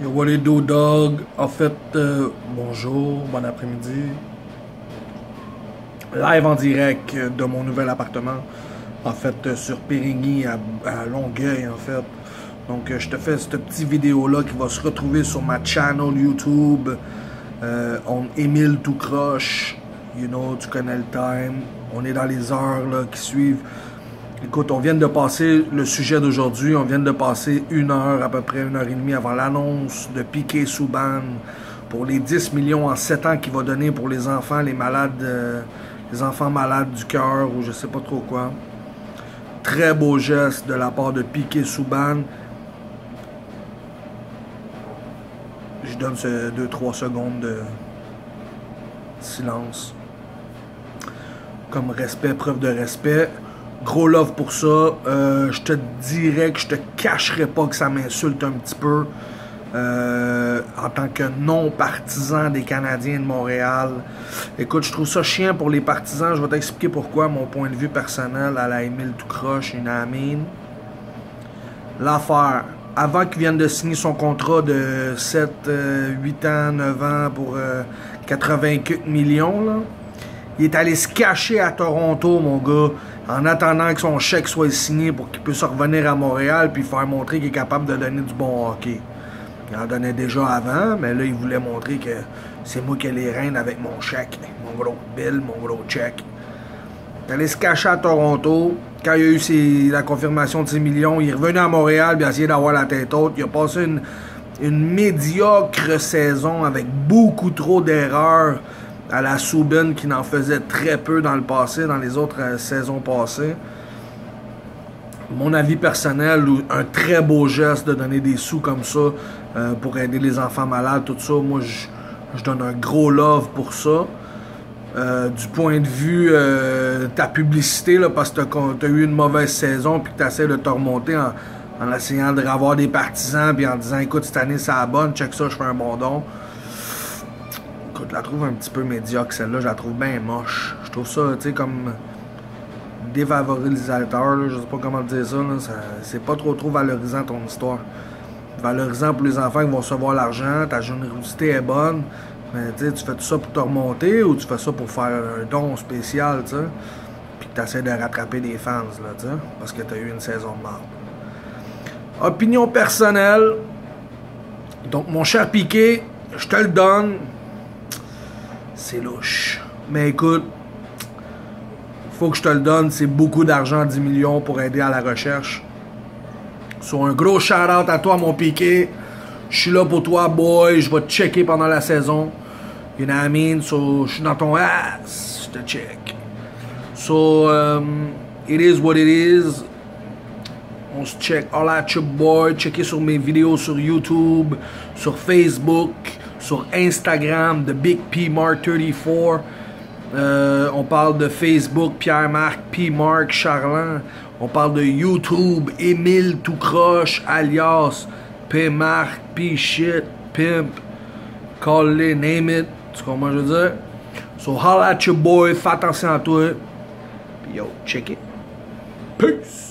Yo, what it do, dog? En fait, bonjour, bon après-midi. Live en direct de mon nouvel appartement. En fait, sur Périgny, à Longueuil, en fait. Donc, je te fais cette petite vidéo-là qui va se retrouver sur ma channel YouTube. On Émile tout croche. You know, tu connais le time. On est dans les heures là, qui suivent. Écoute, on vient de passer le sujet d'aujourd'hui, on vient de passer une heure, à peu près 1h30 avant l'annonce de Piquet Souban pour les 10 millions en 7 ans qu'il va donner pour les enfants, les malades, les enfants malades du cœur ou je sais pas trop quoi. Très beau geste de la part de Piquet Souban. Je donne ce 2-3 secondes de silence. Comme respect, preuve de respect. Gros love pour ça. Je te dirais que je te cacherais pas que ça m'insulte un petit peu. En tant que non-partisan des Canadiens de Montréal. Écoute, je trouve ça chiant pour les partisans. Je vais t'expliquer pourquoi, mon point de vue personnel à la Émile tout croche, une amine. L'affaire, avant qu'il vienne de signer son contrat de 7, 8 ans, 9 ans pour 84 millions, là, il est allé se cacher à Toronto, mon gars, en attendant que son chèque soit signé pour qu'il puisse revenir à Montréal puis faire montrer qu'il est capable de donner du bon hockey. Il en donnait déjà avant, mais là, il voulait montrer que c'est moi qui ai les rênes avec mon chèque, mon gros bill, mon gros chèque. Il est allé se cacher à Toronto. Quand il y a eu la confirmation de 6 millions, il est revenu à Montréal puis il a essayé d'avoir la tête haute. Il a passé une médiocre saison avec beaucoup trop d'erreurs à la Souban qui n'en faisait très peu dans le passé, dans les autres saisons passées. Mon avis personnel, un très beau geste de donner des sous comme ça pour aider les enfants malades, tout ça, moi je donne un gros love pour ça. Du point de vue ta publicité, là, parce que tu as eu une mauvaise saison puis que tu essaies de te remonter en essayant de revoir des partisans puis en disant écoute, cette année ça va bonne, check ça, je fais un bon don. Je la trouve un petit peu médiocre, celle-là. Je la trouve bien moche. Je trouve ça, tu sais, comme dévalorisateur, là, je sais pas comment dire ça. C'est pas trop valorisant ton histoire. Valorisant pour les enfants qui vont recevoir l'argent, ta générosité est bonne, mais tu fais tout ça pour te remonter ou tu fais ça pour faire un don spécial, tu sais, puis que tu essaies de rattraper des fans, là, tu sais, parce que tu as eu une saison de merde. Opinion personnelle. Donc, mon cher Piquet, je te le donne. C'est louche. Mais écoute, faut que je te le donne, c'est beaucoup d'argent, 10 millions pour aider à la recherche. Sur un gros shout-out à toi, mon Piquet. Je suis là pour toi, boy. Je vais te checker pendant la saison. You know what I mean? So, je suis dans ton ass. Je te check. So, it is what it is. On se check. All at your boy. Checker sur mes vidéos sur YouTube, sur Facebook, sur Instagram, de Big P Mark 34. On parle de Facebook, Pierre-Marc P Mark Charland. On parle de YouTube, Émile tout croche, alias P Mark P shit, pimp, call it, name it. Tu comprends je veux dire? So holla at your boy, fais attention à toi. Puis yo, check it. Peace!